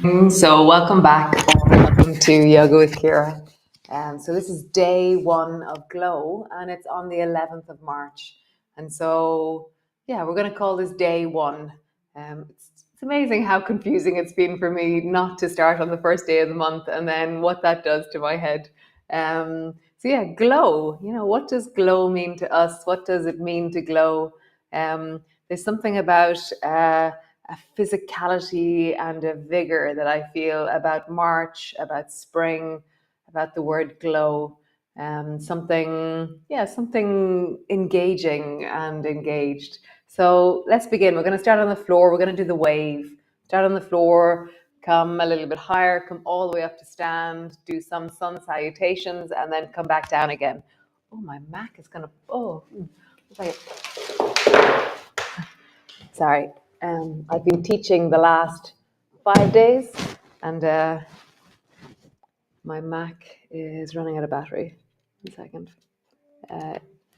So welcome back. Welcome to Yoga with Ciara. So this is day one of Glow, and it's on the 11th of March. And so, yeah, we're going to call this day one. It's amazing how confusing it's been for me not to start on the first day of the month, and then what that does to my head. So yeah, glow. What does glow mean to us? What does it mean to glow? There's something about a physicality and a vigor that I feel about March, about spring, about the word glow. Something engaging and engaged. So let's begin. We're going to start on the floor. We're going to do the wave. Start on the floor, come a little bit higher, come all the way up to stand, do some sun salutations, and then come back down again. Oh, my Mac is going to, sorry. I've been teaching the last 5 days, and my Mac is running out of battery. 1 second.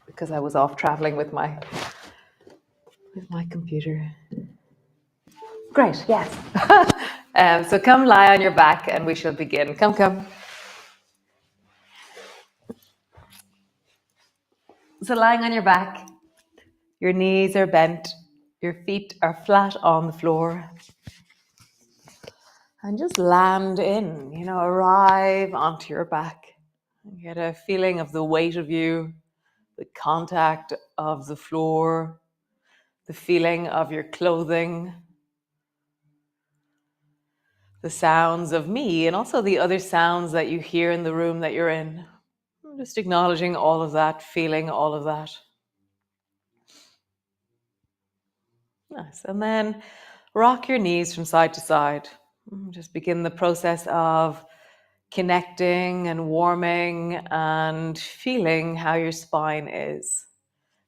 Because I was off traveling with my computer. Great, yes. So come lie on your back and we shall begin. Come. So lying on your back, your knees are bent, your feet are flat on the floor. And just land in, arrive onto your back. And get a feeling of the weight of you, the contact of the floor, the feeling of your clothing, the sounds of me, and also the other sounds that you hear in the room that you're in. Just acknowledging all of that, feeling all of that. Nice. And then rock your knees from side to side. Just begin the process of connecting and warming and feeling how your spine is.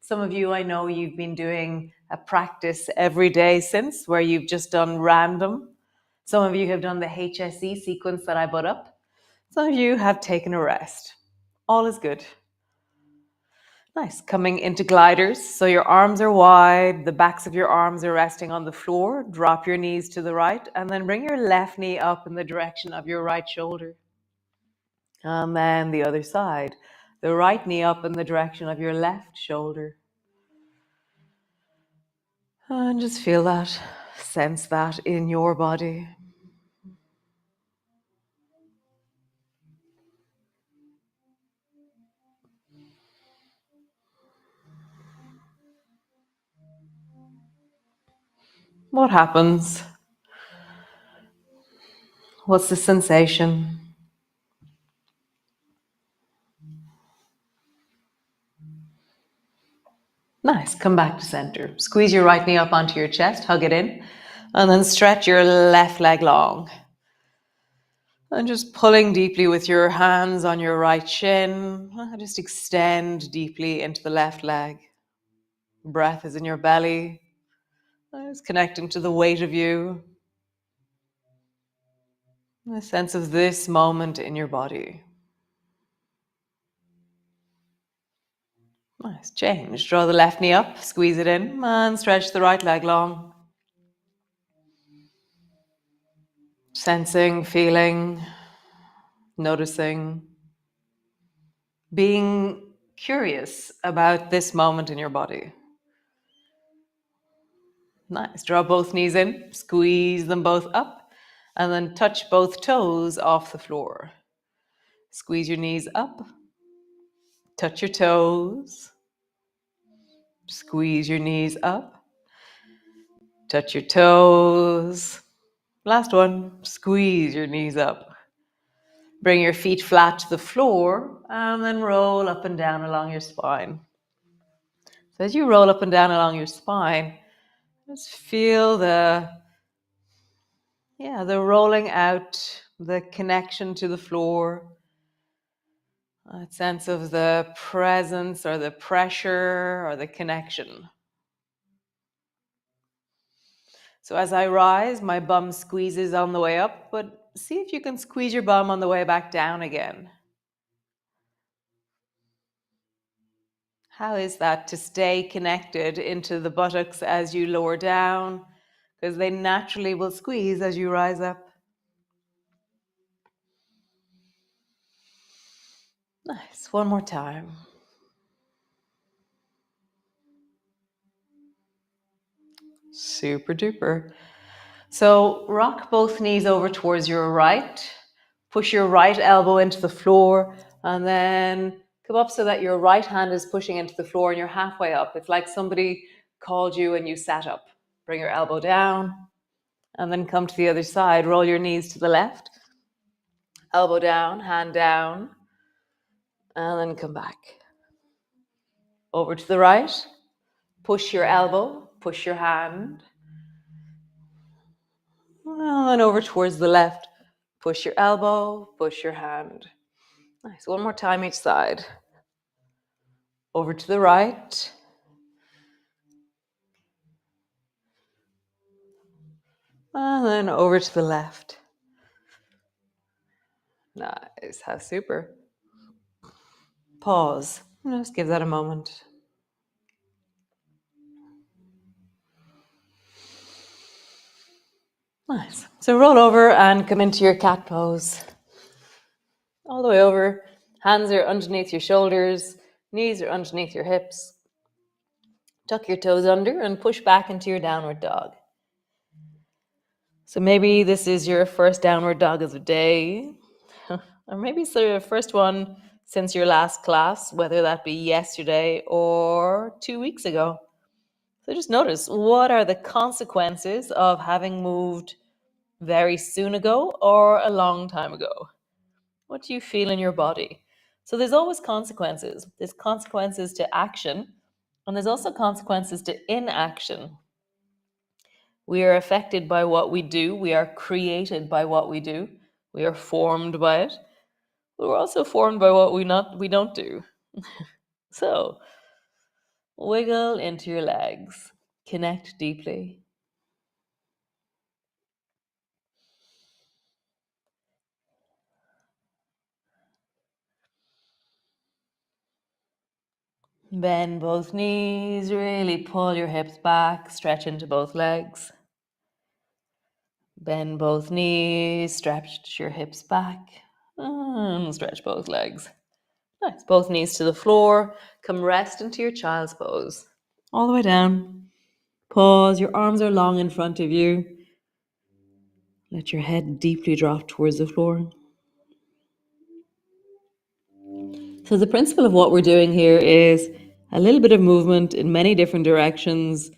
Some of you, I know you've been doing a practice every day since, where you've just done random. Some of you have done the HSE sequence that I put up. Some of you have taken a rest. All is good. Nice. Coming into gliders. So your arms are wide, the backs of your arms are resting on the floor. Drop your knees to the right, and then bring your left knee up in the direction of your right shoulder. And then the other side. The right knee up in the direction of your left shoulder. And just feel that, sense that in your body. What happens? What's the sensation? Nice. Come back to center. Squeeze your right knee up onto your chest, hug it in, and then stretch your left leg long. And just pulling deeply with your hands on your right shin. Just extend deeply into the left leg. Breath is in your belly. Just connecting to the weight of you. A sense of this moment in your body. Nice. Change. Draw the left knee up, squeeze it in, and stretch the right leg long. Sensing, feeling, noticing, being curious about this moment in your body. Nice. Draw both knees in, squeeze them both up, and then touch both toes off the floor. Squeeze your knees up, touch your toes, squeeze your knees up, touch your toes. Last one, squeeze your knees up. Bring your feet flat to the floor and then roll up and down along your spine. So as you roll up and down along your spine, just feel the rolling out, the connection to the floor, that sense of the presence or the pressure or the connection. So as I rise, my bum squeezes on the way up, but see if you can squeeze your bum on the way back down again. How is that to stay connected into the buttocks as you lower down? Because they naturally will squeeze as you rise up. Nice. One more time. Super duper. So rock both knees over towards your right. Push your right elbow into the floor and then come up so that your right hand is pushing into the floor and you're halfway up. It's like somebody called you and you sat up. Bring your elbow down and then come to the other side. Roll your knees to the left. Elbow down, hand down, and then come back. Over to the right. Push your elbow, push your hand. And over towards the left. Push your elbow, push your hand. Nice. One more time each side. Over to the right. And then over to the left. Nice. How super. Pause. Just give that a moment. Nice. So roll over and come into your cat pose. All the way over. Hands are underneath your shoulders. Knees are underneath your hips. Tuck your toes under and push back into your downward dog. So maybe this is your first downward dog of the day, or maybe it's the first one since your last class, whether that be yesterday or 2 weeks ago. So just notice, what are the consequences of having moved very soon ago or a long time ago? What do you feel in your body? So there's always consequences. There's consequences to action, and there's also consequences to inaction. We are affected by what we do. We are created by what we do. We are formed by it. But we're also formed by what we don't do. So wiggle into your legs. Connect deeply. Bend both knees. Really pull your hips back. Stretch into both legs. Bend both knees. Stretch your hips back. And stretch both legs. Nice. Both knees to the floor. Come rest into your child's pose. All the way down. Pause. Your arms are long in front of you. Let your head deeply drop towards the floor. So the principle of what we're doing here is a little bit of movement in many different directions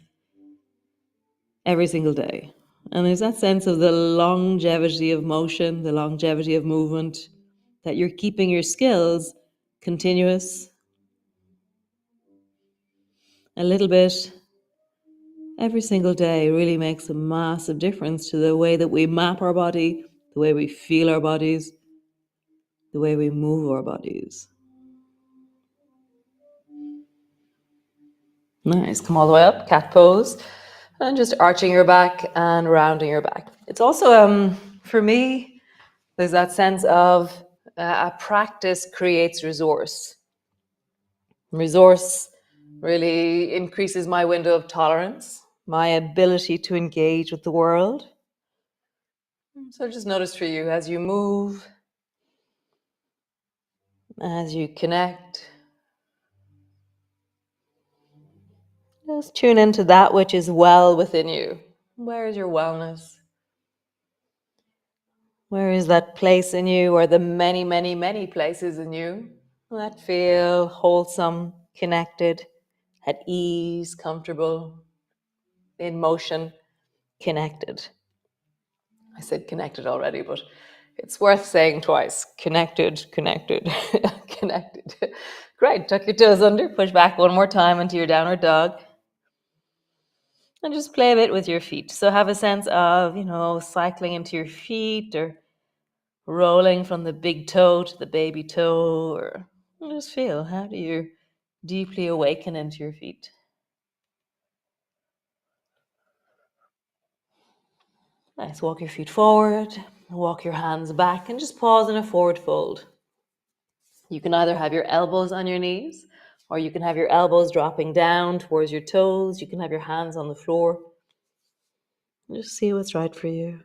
every single day. And there's that sense of the longevity of motion, the longevity of movement, that you're keeping your skills continuous. A little bit every single day really makes a massive difference to the way that we map our body, the way we feel our bodies, the way we move our bodies. Nice. Come all the way up, cat pose, and just arching your back and rounding your back. It's also, for me, there's that sense of a practice creates resource. Resource really increases my window of tolerance, my ability to engage with the world. So just notice for you as you move, as you connect, just tune into that which is well within you. Where is your wellness? Where is that place in you, or the many, many, many places in you that feel wholesome, connected, at ease, comfortable, in motion, connected? I said connected already, but it's worth saying twice. Connected, connected, connected. Great. Tuck your toes under, push back one more time into your downward dog. And just play a bit with your feet. So have a sense of, cycling into your feet, or rolling from the big toe to the baby toe, or just feel, how do you deeply awaken into your feet? Nice. Walk your feet forward, walk your hands back, and just pause in a forward fold. You can either have your elbows on your knees, or you can have your elbows dropping down towards your toes. You can have your hands on the floor. Just see what's right for you.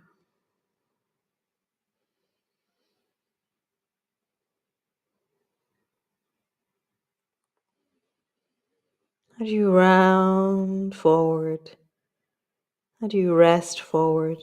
How do you round forward? How do you rest forward?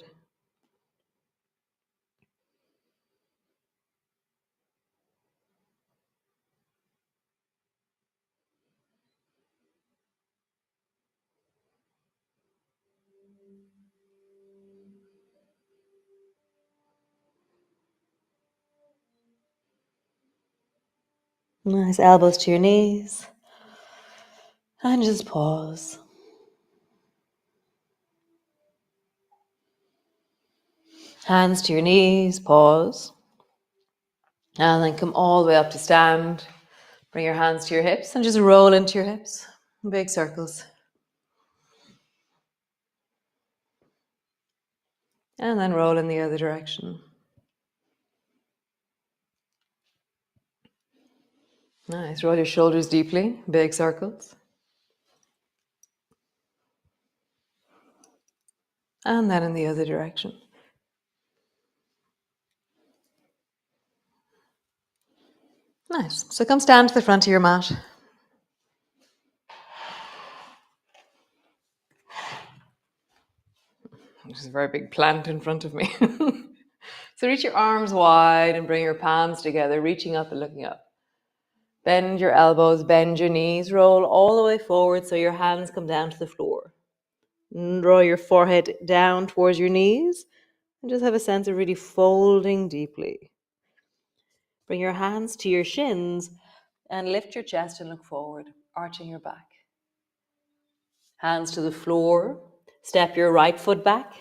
Nice, elbows to your knees. And just pause. Hands to your knees, pause. And then come all the way up to stand. Bring your hands to your hips and just roll into your hips. Big circles. And then roll in the other direction. Nice. Roll your shoulders deeply. Big circles. And then in the other direction. Nice. So come stand to the front of your mat. There's a very big plant in front of me. So reach your arms wide and bring your palms together, reaching up and looking up. Bend your elbows, bend your knees, roll all the way forward so your hands come down to the floor. Draw your forehead down towards your knees and just have a sense of really folding deeply. Bring your hands to your shins and lift your chest and look forward, arching your back. Hands to the floor. Step your right foot back.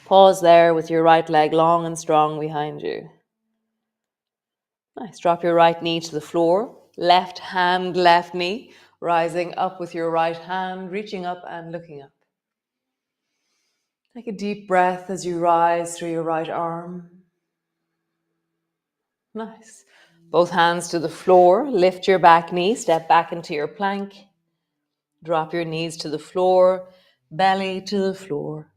Pause there with your right leg long and strong behind you. Nice. Drop your right knee to the floor. Left hand, left knee. Rising up with your right hand, reaching up and looking up. Take a deep breath as you rise through your right arm. Nice. Both hands to the floor. Lift your back knee. Step back into your plank. Drop your knees to the floor. Belly to the floor.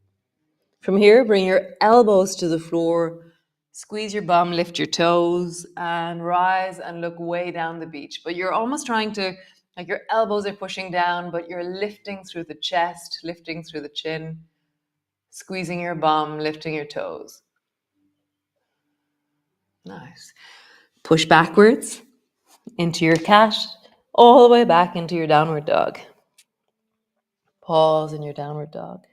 From here, bring your elbows to the floor. Squeeze your bum, lift your toes, and rise and look way down the beach. But you're almost trying to, like your elbows are pushing down, but you're lifting through the chest, lifting through the chin, squeezing your bum, lifting your toes. Nice. Push backwards into your cat, all the way back into your downward dog. Pause in your downward dog.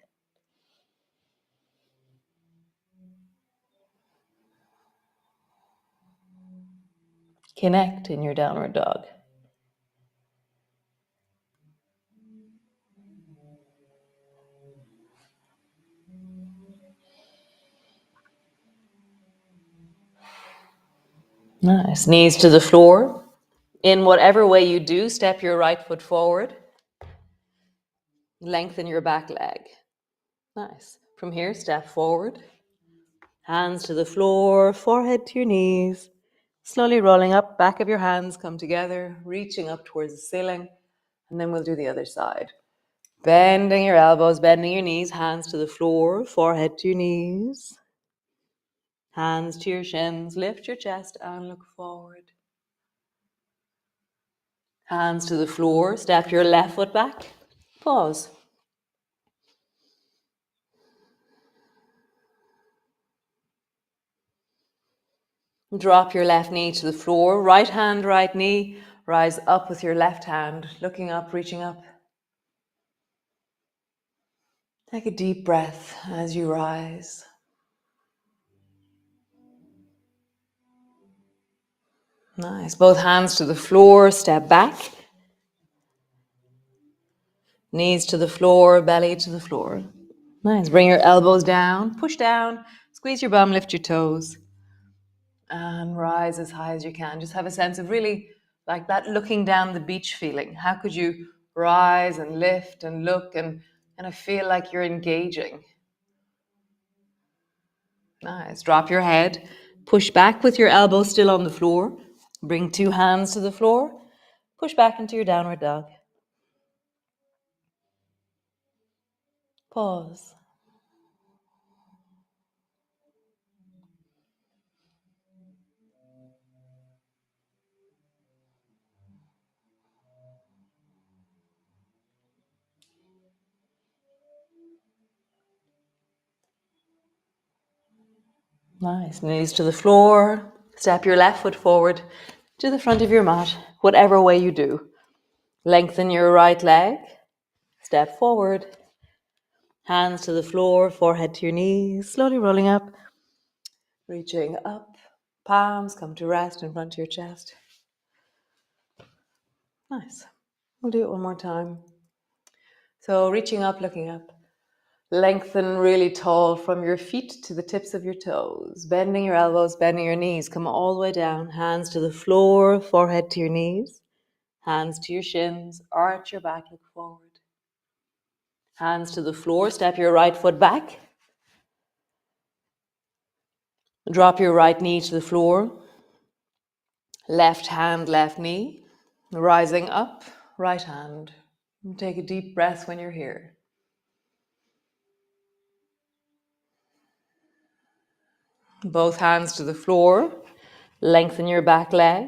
Connect in your downward dog. Nice. Knees to the floor. In whatever way you do, step your right foot forward. Lengthen your back leg. Nice. From here, step forward. Hands to the floor, forehead to your knees. Slowly rolling up, back of your hands come together, reaching up towards the ceiling. And then we'll do the other side. Bending your elbows, bending your knees, hands to the floor, forehead to your knees. Hands to your shins, lift your chest and look forward. Hands to the floor, step your left foot back. Pause. Drop your left knee to the floor, right hand, right knee. Rise up with your left hand, looking up, reaching up. Take a deep breath as you rise. Nice. Both hands to the floor, step back. Knees to the floor, belly to the floor. Nice. Bring your elbows down, push down, squeeze your bum, lift your toes. And rise as high as you can. Just have a sense of really like that looking down the beach feeling. How could you rise and lift and look and I feel like you're engaging? Nice. Drop your head. Push back with your elbows still on the floor. Bring two hands to the floor. Push back into your downward dog. Pause. Nice. Knees to the floor. Step your left foot forward to the front of your mat, whatever way you do. Lengthen your right leg. Step forward. Hands to the floor, forehead to your knees. Slowly rolling up. Reaching up. Palms come to rest in front of your chest. Nice. We'll do it one more time. So reaching up, looking up. Lengthen really tall from your feet to the tips of your toes. Bending your elbows, bending your knees. Come all the way down. Hands to the floor, forehead to your knees. Hands to your shins. Arch your back, look forward. Hands to the floor. Step your right foot back. Drop your right knee to the floor. Left hand, left knee. Rising up, right hand. And take a deep breath when you're here. Both hands to the floor. Lengthen your back leg.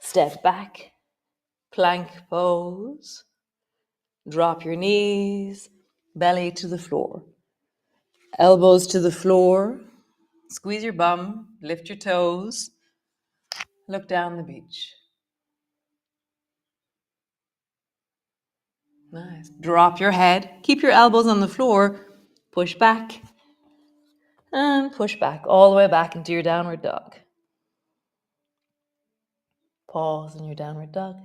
Step back. Plank pose. Drop your knees. Belly to the floor. Elbows to the floor. Squeeze your bum. Lift your toes. Look down the beach. Nice. Drop your head. Keep your elbows on the floor. Push back. And push back. All the way back into your downward dog. Pause in your downward dog.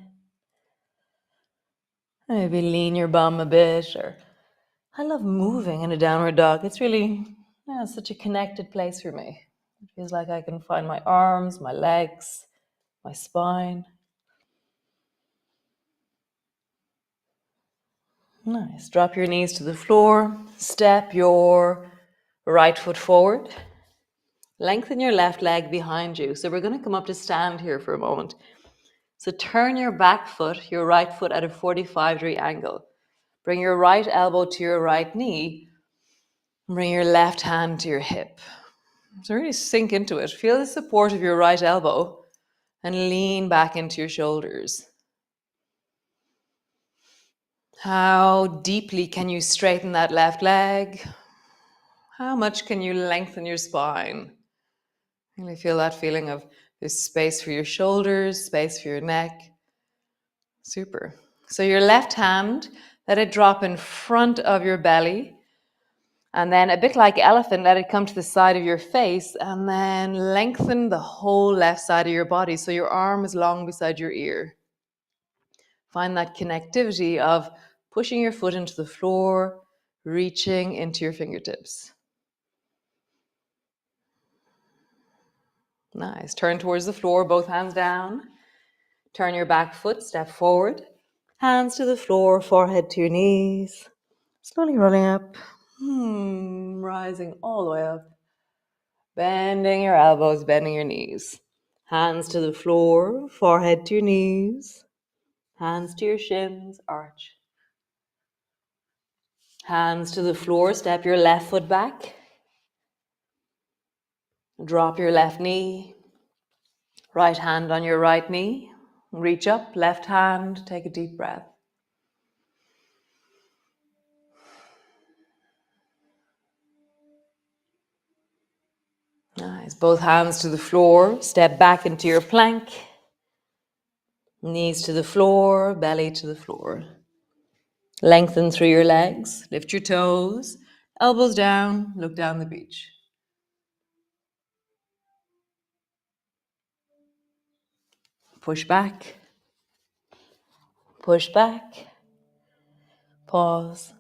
Maybe lean your bum a bit. Or I love moving in a downward dog. It's really such a connected place for me. It feels like I can find my arms, my legs, my spine. Nice. Drop your knees to the floor. Step your right foot forward. Lengthen your left leg behind you. So we're going to come up to stand here for a moment. So turn your back foot, your right foot at a 45-degree angle. Bring your right elbow to your right knee. Bring your left hand to your hip. So really sink into it. Feel the support of your right elbow and lean back into your shoulders. How deeply can you straighten that left leg? How much can you lengthen your spine? Really feel that feeling of there's space for your shoulders, space for your neck. Super. So your left hand, let it drop in front of your belly. And then a bit like elephant, let it come to the side of your face and then lengthen the whole left side of your body so your arm is long beside your ear. Find that connectivity of pushing your foot into the floor, reaching into your fingertips. Nice. Turn towards the floor, both hands down. Turn your back foot, step forward. Hands to the floor, forehead to your knees. Slowly rolling up. Rising all the way up. Bending your elbows, bending your knees. Hands to the floor, forehead to your knees. Hands to your shins, arch. Hands to the floor, step your left foot back. Drop your left knee. Right hand on your right knee. Reach up, left hand, take a deep breath. Nice. Both hands to the floor. Step back into your plank. Knees to the floor, belly to the floor. Lengthen through your legs. Lift your toes. Elbows down. Look down the beach. Push back. Push back. Pause.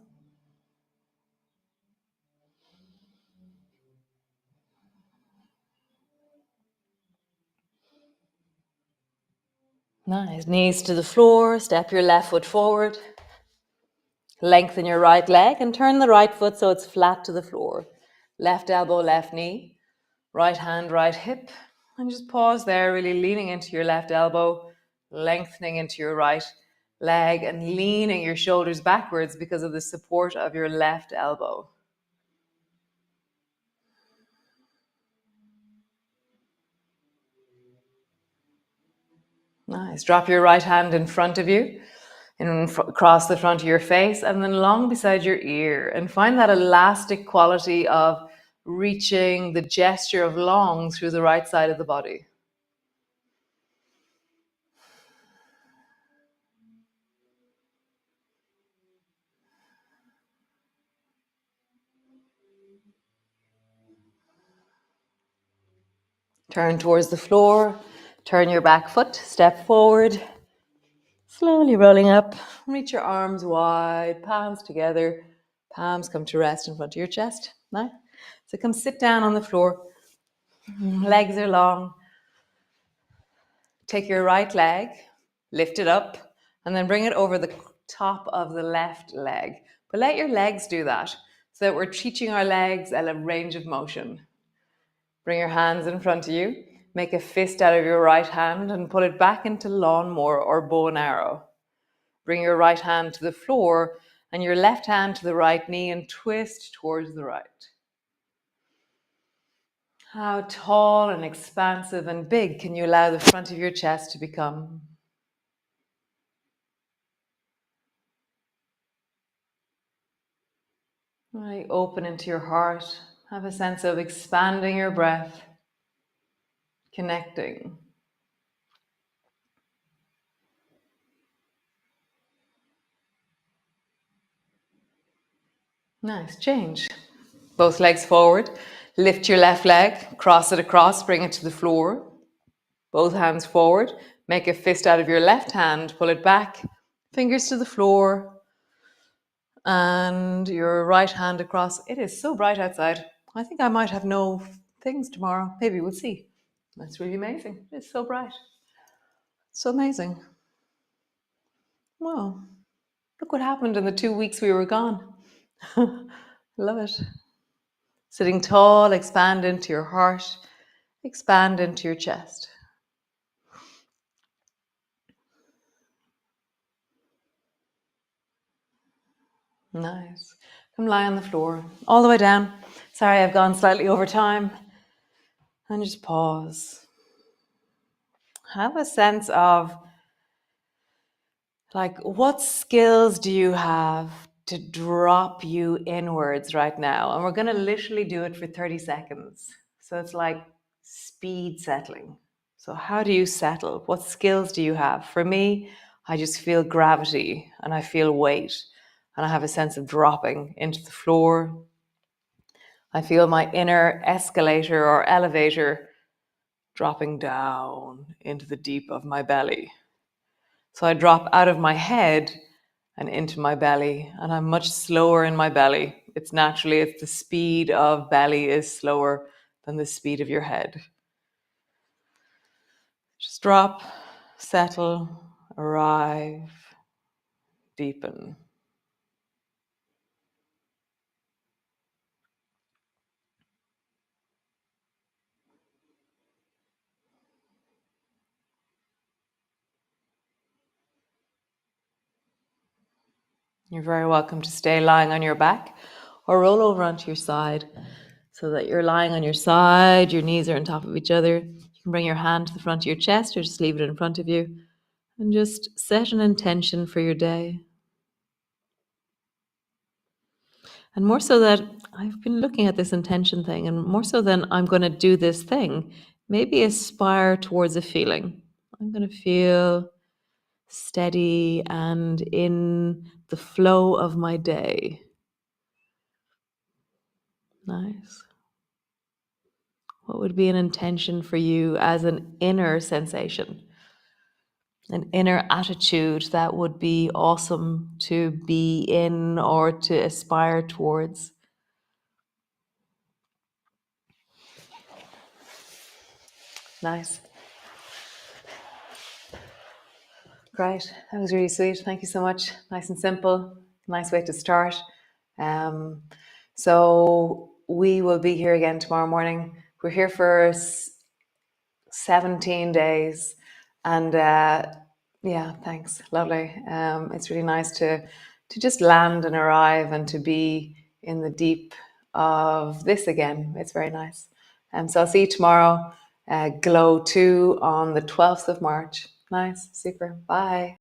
Nice. Knees to the floor. Step your left foot forward. Lengthen your right leg and turn the right foot so it's flat to the floor. Left elbow, left knee. Right hand, right hip. And just pause there, really leaning into your left elbow, lengthening into your right leg and leaning your shoulders backwards because of the support of your left elbow. Nice. Drop your right hand in front of you, across the front of your face, and then long beside your ear. And find that elastic quality of reaching the gesture of long through the right side of the body. Turn towards the floor, turn your back foot, step forward, slowly rolling up, reach your arms wide, palms together, palms come to rest in front of your chest. Nice. So come sit down on the floor, legs are long. Take your right leg, lift it up, and then bring it over the top of the left leg. But let your legs do that so that we're teaching our legs a range of motion. Bring your hands in front of you. Make a fist out of your right hand and pull it back into lawnmower or bow and arrow. Bring your right hand to the floor and your left hand to the right knee and twist towards the right. How tall and expansive and big can you allow the front of your chest to become? Right, open into your heart. Have a sense of expanding your breath, connecting. Nice, change. Both legs forward. Lift your left leg, cross it across, bring it to the floor. Both hands forward. Make a fist out of your left hand, pull it back, fingers to the floor, and your right hand across. It is so bright outside. I think I might have no things tomorrow. Maybe we'll see. That's really amazing. It's so bright. So amazing. Wow. Look what happened in the 2 weeks we were gone. Love it. Sitting tall, expand into your heart, expand into your chest. Nice. Come lie on the floor, all the way down. Sorry, I've gone slightly over time. And just pause. Have a sense of, like, what skills do you have to drop you inwards right now? And we're going to literally do it for 30 seconds. So it's like speed settling. So how do you settle? What skills do you have? For me, I just feel gravity and I feel weight and I have a sense of dropping into the floor. I feel my inner escalator or elevator dropping down into the deep of my belly. So I drop out of my head and into my belly, and I'm much slower in my belly. It's the speed of belly is slower than the speed of your head. Just drop, settle, arrive, deepen. You're very welcome to stay lying on your back or roll over onto your side so that you're lying on your side, your knees are on top of each other. You can bring your hand to the front of your chest or just leave it in front of you and just set an intention for your day. And more so that I've been looking at this intention thing, and more so than I'm going to do this thing, maybe aspire towards a feeling. I'm going to feel steady and in the flow of my day. Nice. What would be an intention for you as an inner sensation? An inner attitude that would be awesome to be in or to aspire towards. Nice. Great. That was really sweet. Thank you so much. Nice and simple. Nice way to start. So we will be here again tomorrow morning. We're here for 17 days. And yeah, thanks. Lovely. It's really nice to just land and arrive and to be in the deep of this again. It's very nice. So I'll see you tomorrow. Glow 2 on the 12th of March. Nice. Super. Bye.